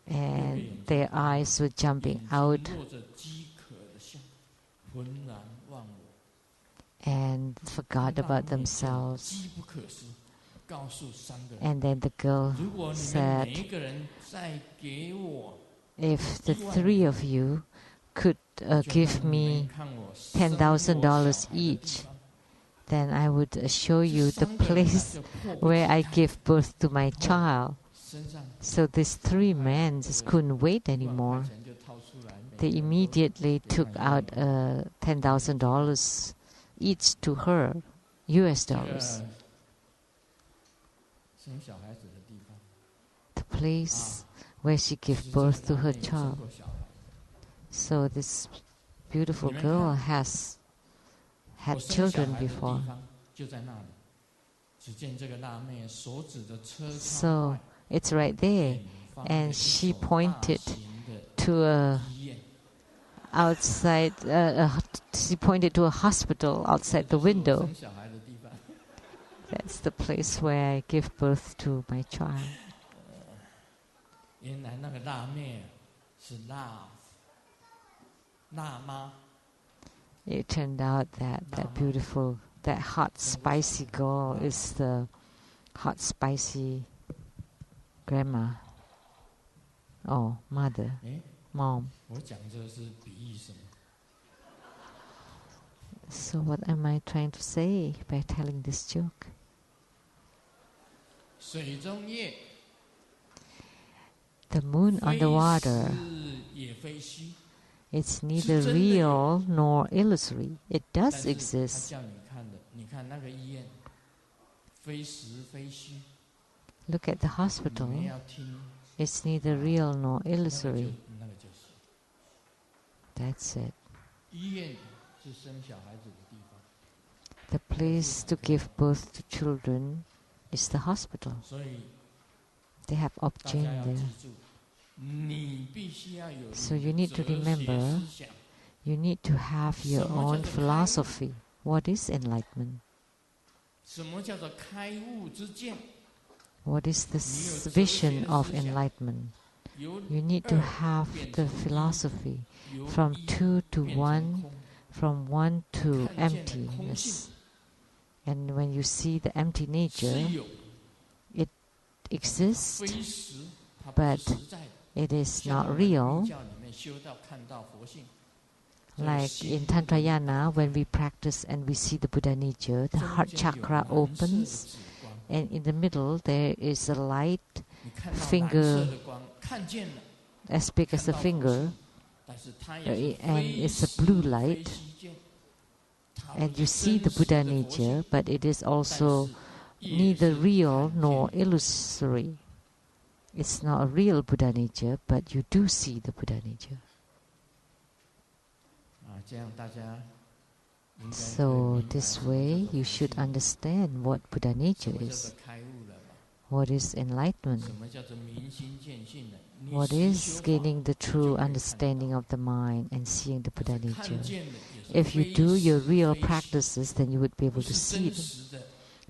And their eyes were jumping out and forgot about themselves. And then the girl said, if the three of you could give me $10,000 each, then I would show you the place where I gave birth to my child. So these three men just couldn't wait anymore. They immediately took out $10,000 each to her, US dollars. The place where she gave birth to her child. So this beautiful girl has had children before. So it's right there, and she pointed to a outside. She pointed to a hospital outside the window. That's the place where I give birth to my child. It turned out that that hot, spicy girl is the hot, spicy grandma. Oh, mother, mom. So what am I trying to say by telling this joke? The moon on the water, it's neither real nor illusory. It does exist. Look at the hospital. It's neither real nor illusory. That's it. The place to give birth to children is the hospital. They have object there. So you need to remember, you need to have your own philosophy. What is enlightenment? What is this vision of enlightenment? You need to have the philosophy from two to one, from one to emptiness. And when you see the empty nature, it exists, but it is not real. Like in Tantrayana, when we practice and we see the Buddha nature, the heart chakra opens, and in the middle there is a light finger as big as a finger, and it's a blue light. And you see the Buddha nature, but it is also neither real nor illusory. It's not a real Buddha nature, but you do see the Buddha nature. So this way you should understand what Buddha nature is. What is enlightenment? What is gaining the true understanding of the mind and seeing the Buddha nature? If you do your real practices, then you would be able to see them.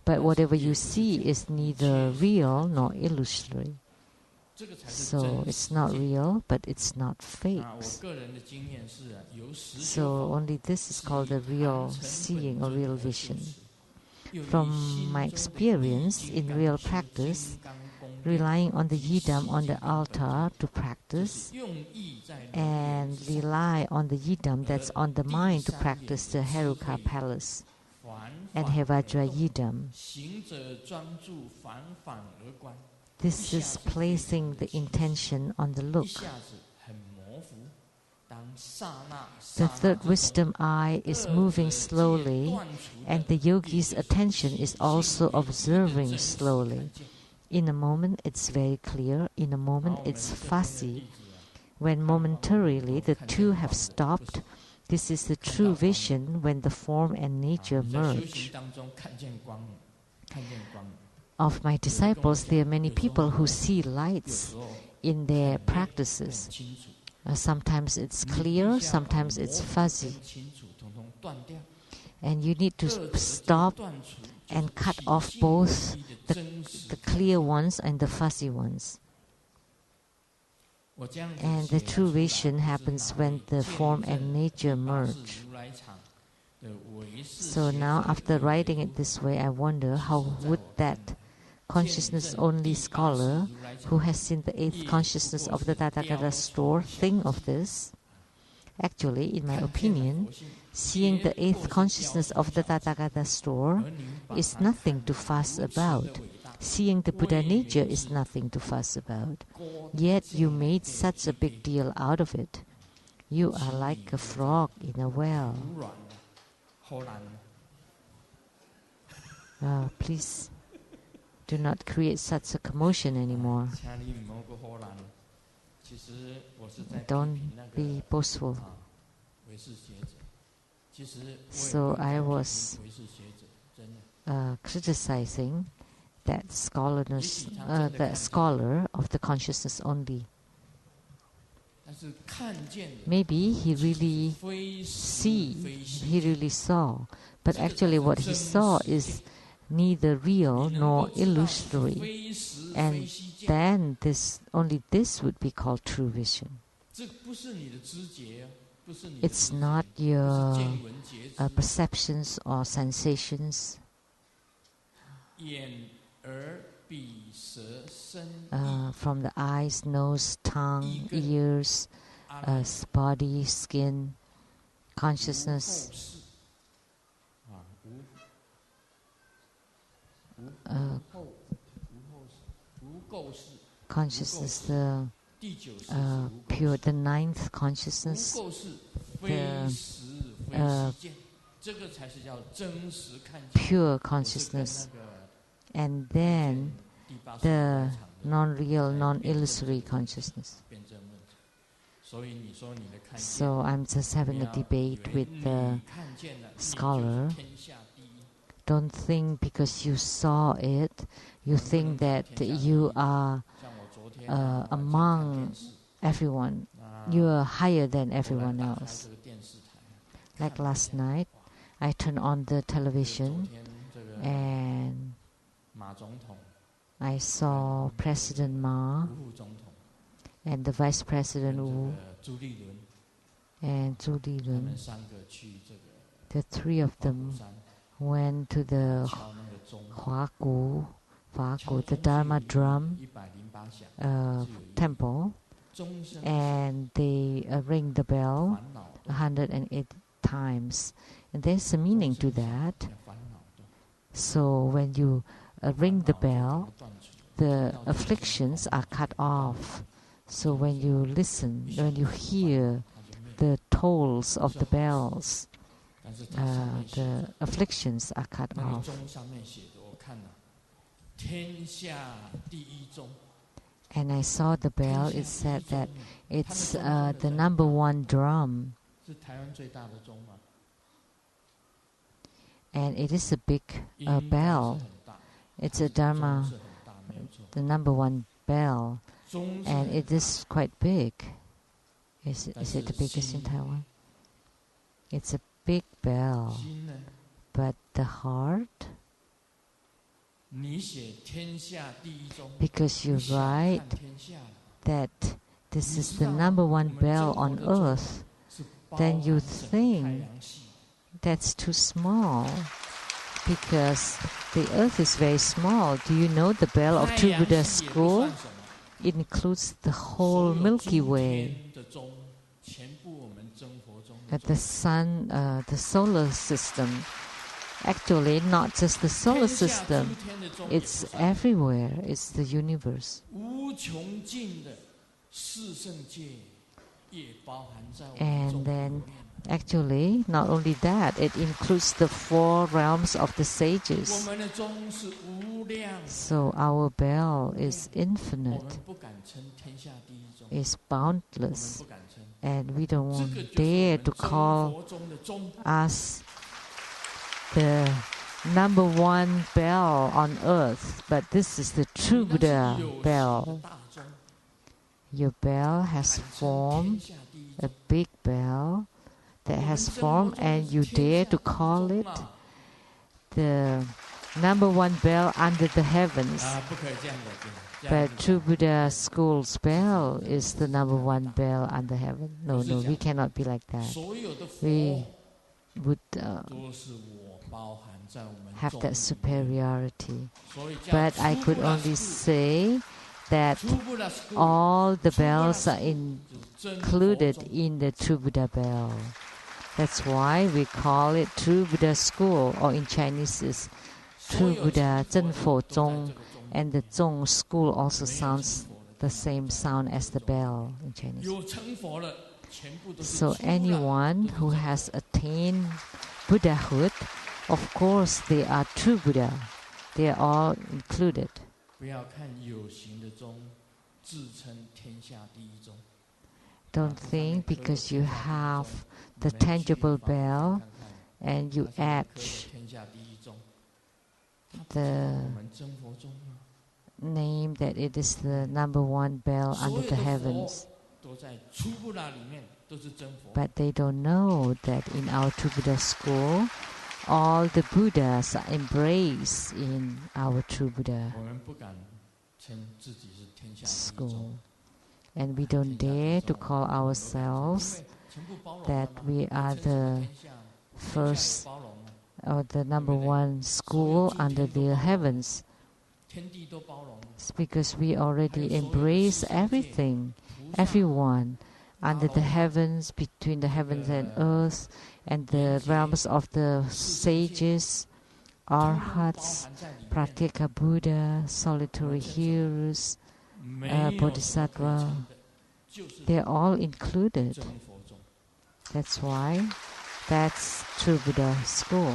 But whatever you see is neither real nor illusory. So it's not real, but it's not fake. So only this is called a real seeing or real vision. From my experience in real practice, relying on the yidam on the altar to practice, and rely on the yidam that's on the mind to practice the Heruka Palace, and Hevajra yidam. This is placing the intention on the look. The third wisdom eye is moving slowly, and the yogi's attention is also observing slowly. In a moment it's very clear, in a moment it's fuzzy. When momentarily the two have stopped, this is the true vision when the form and nature merge. Of my disciples, there are many people who see lights in their practices. Sometimes it's clear, sometimes it's fuzzy. And you need to stop and cut off both the clear ones and the fuzzy ones. And the true vision happens when the form and nature merge. So now, after writing it this way, I wonder how would that consciousness-only scholar who has seen the eighth consciousness of the Tathagata store think of this? Actually, in my opinion, seeing the eighth consciousness of the Tathagata store is nothing to fuss about. Seeing the Buddha nature is nothing to fuss about. Yet you made such a big deal out of it. You are like a frog in a well. Please do not create such a commotion anymore. Don't be boastful. So I was criticizing that scholar of the consciousness only. Maybe he really saw, but actually what he saw is neither real nor illusory, and then only this would be called true vision. It's not your perceptions or sensations. From the eyes, nose, tongue, ears, body, skin, consciousness. Consciousness, the pure, the ninth consciousness, the pure consciousness, and then the non-real, non-illusory consciousness. So I'm just having a debate with the scholar. Don't think because you saw it, you think that you are among everyone. You are higher than everyone else. Like last night, I turned on the television and I saw President Ma and the Vice President Wu and Zhu Lilun. The three of them went to the Huagu, the Dharma drum temple, and they ring the bell 108 times. And there's a meaning to that. So when you ring the bell, the afflictions are cut off. So when you listen, when you hear the tolls of the bells, the afflictions are cut off. And I saw the bell, it said that it's the number one drum. And it is a big bell. It's a Dharma, the number one bell. And it is quite big. Is it the biggest in Taiwan? It's a big bell. But the heart, because you write that this is the number one bell on earth, then you think that's too small, because the earth is very small. Do you know the bell of True Buddha School? It includes the whole Milky Way. The sun, the solar system actually not just the solar system, it's everywhere, it's the universe. And then actually, not only that, it includes the 4 realms of the sages. So our bell is infinite, is boundless, and we don't dare to call us the number 1 bell on earth, but this is the true Buddha bell. Your bell has formed, a big bell that has formed, and you dare to call it the number 1 bell under the heavens. But true Buddha school's bell is the number 1 bell under heaven. No, we cannot be like that. We would have that superiority. But I could only say that all the bells are included in the True Buddha bell. That's why we call it True Buddha school, or in Chinese is True Buddha Zhen Fo Zong, and the Zong school also sounds the same sound as the bell in Chinese. So anyone who has attained Buddhahood, of course they are true Buddha. They are all included. Don't think because you have the tangible bell and you add the name that it is the number 1 bell under the heavens. But they don't know that in our True Buddha school, all the Buddhas are embraced in our True Buddha school. And we don't dare to call ourselves that we are the first or the number 1 school under the heavens. It's because we already embrace everything, everyone, under the heavens, between the heavens and earth, and the realms of the sages, arhats, pratyeka Buddha, solitary hearers, bodhisattva. They're all included. That's why that's True Buddha school.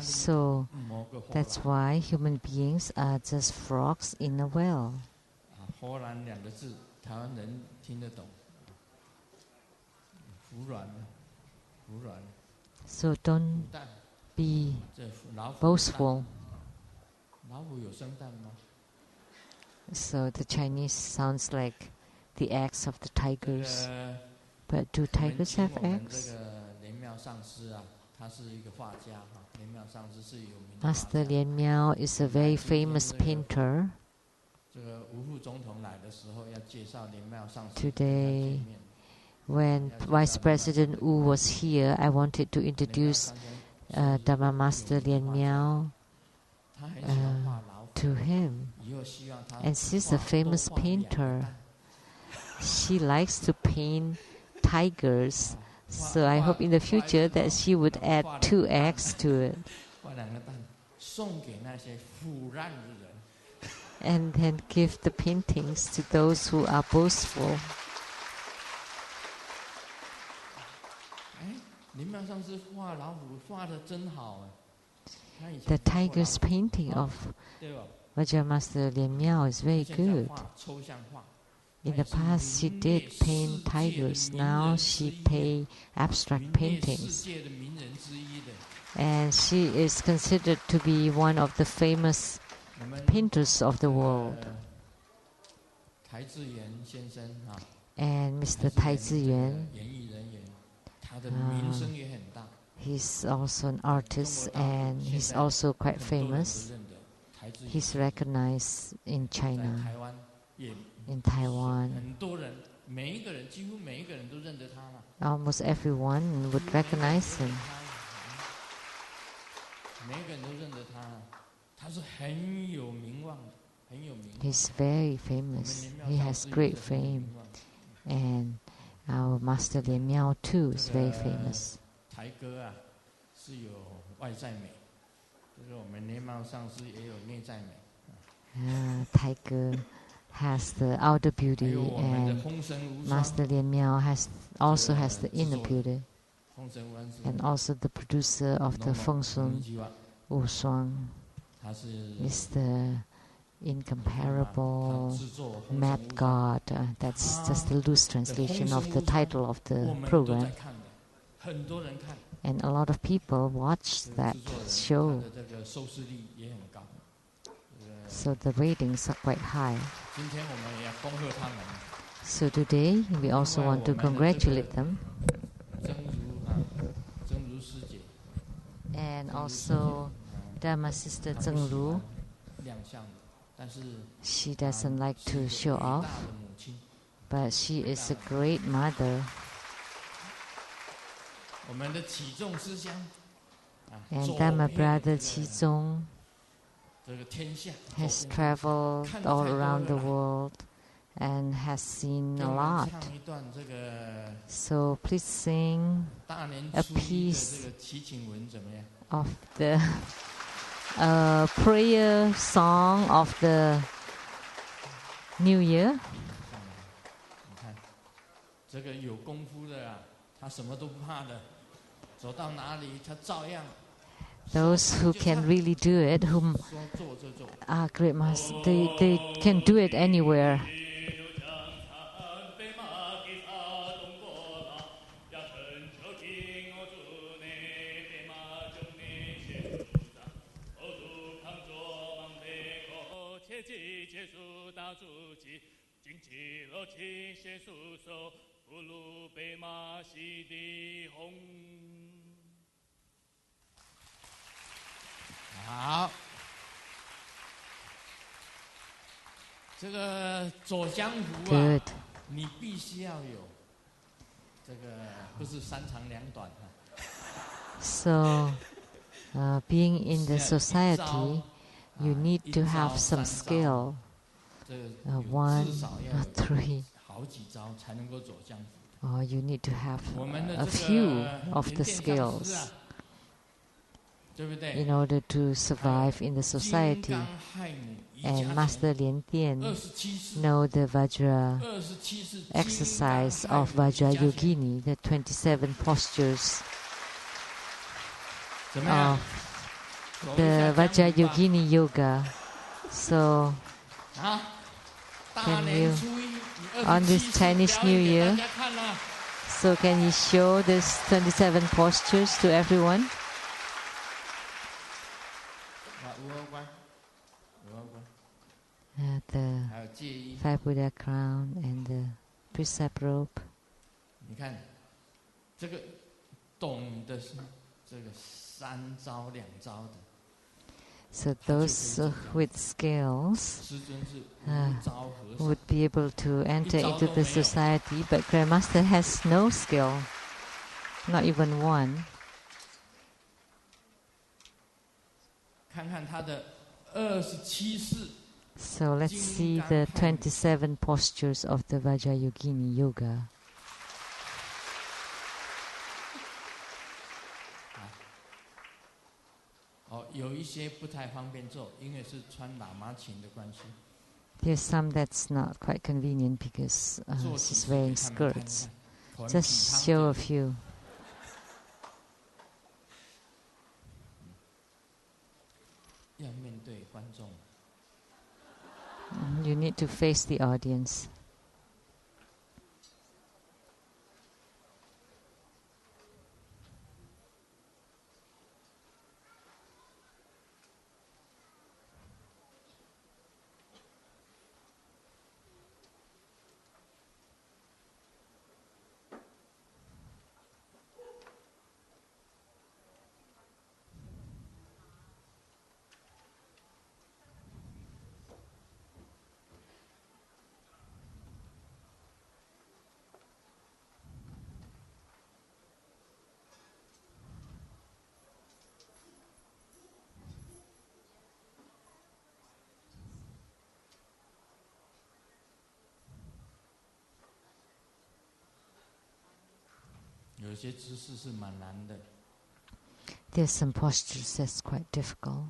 So that's why human beings are just frogs in a well. So don't be boastful. So the Chinese sounds like the eggs of the tigers. But do tigers have eggs? Master Lien Miao is a very famous painter. Today, when Vice President Wu was here, I wanted to introduce Dharma Master Lien Miao to him. And she's a famous painter. She likes to paint tigers. So I hope in the future that she would add 2 eggs to it. And then give the paintings to those who are boastful. The tiger's painting of Hevajra Master Lien Miao is very good. In the past, she did paint tigers. Now she paints abstract paintings. And she is considered to be one of the famous painters of the world. And Mr. Tai Ziyuan, he's also an artist and he's also quite famous. He's recognized in China, in Taiwan. Almost everyone would recognize him. He's very famous. He has great fame. And our Master Lien Miao too is very famous. Tiger has the outer beauty, and Master Lien Miao also has the inner beauty, and also the producer of the Feng Sun Wu Shuang is the incomparable mad god. That's just the loose translation of the title of the program. And a lot of people watch that show. So the ratings are quite high. So today we also want to congratulate them. And also Dharma sister Zheng Lu. She doesn't like to show off, but she is a great mother. And Dharma brother Qizong has traveled all around the world and has seen a lot. So please sing a piece of the prayer song of the New Year. Those who can really do it, whom are great masters, they can do it anywhere. Good. So, being in the society, you need to have some skill. 1 or 3. Or you need to have a few of the skills in order to survive in the society. And Master Lien Dian know the Vajra exercise of Vajra Yogini, the 27 postures of the Vajra Yogini yoga. So, can you, on this Chinese New Year, so can you show this 27 postures to everyone? The 5 Buddha crown and the precept rope. So those with skills would be able to enter into the society, but Grandmaster has no skill, not even one. So let's see the 27 postures of the Vajrayogini yoga. There's some that's not quite convenient because she's wearing skirts. Just show a few. You need to face the audience. 有些姿势是蛮难的。There's some postures that's quite difficult.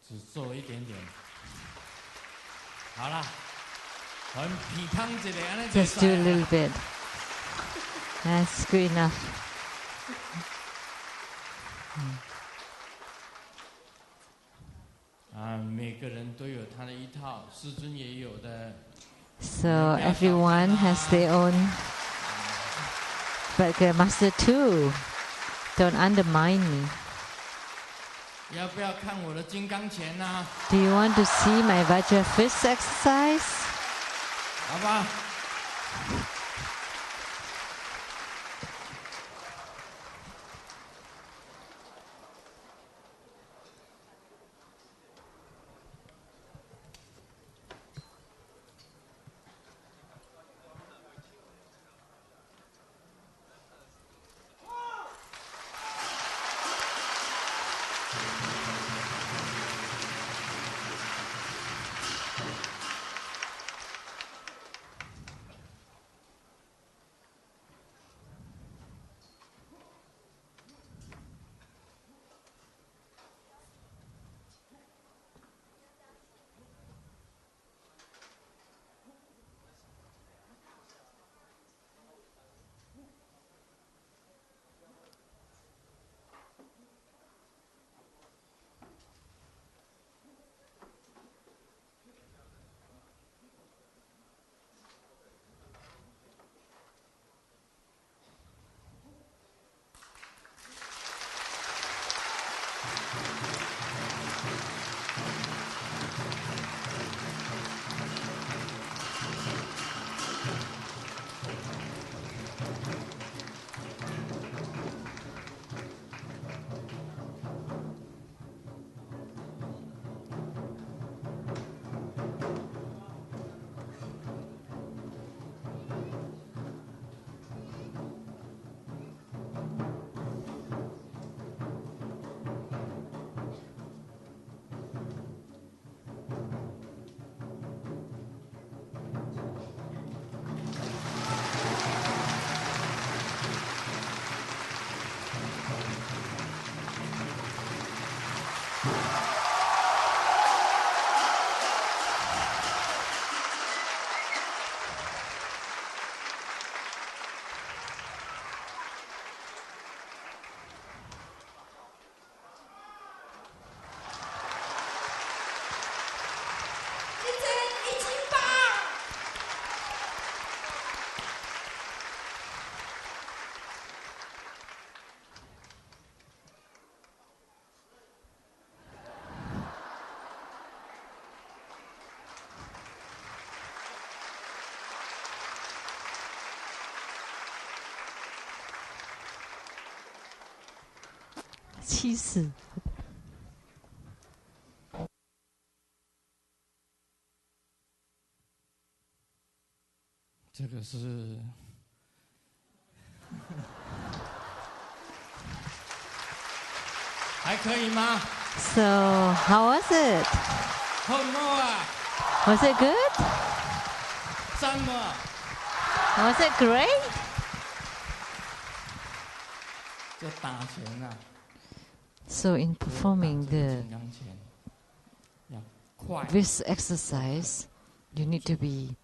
只做一点点。好啦，我们皮汤一个，安尼就 Just do a little bit. That's good enough. 每个人都有他的一套，师尊也有的。So everyone has their own, but the master too. Don't undermine me. 要不要看我的金刚拳呢？ Do you want to see my Hevajra fist exercise? 好吧。气死！这个是还可以吗 So how was it? 好么啊 Was it good? 赞么 Was it great? 这打拳啊 So in performing the 金刚拳要快 this exercise, you need to be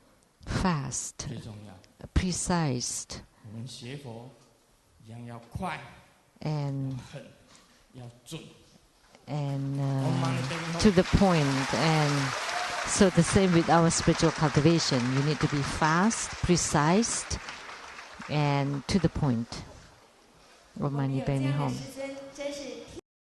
fast, 最重要 precise, 我们学佛一样要快 and 狠要准 to the point. And so the same with our spiritual cultivation. You need to be fast, precise, and to the point. Om Mani Padme Hum.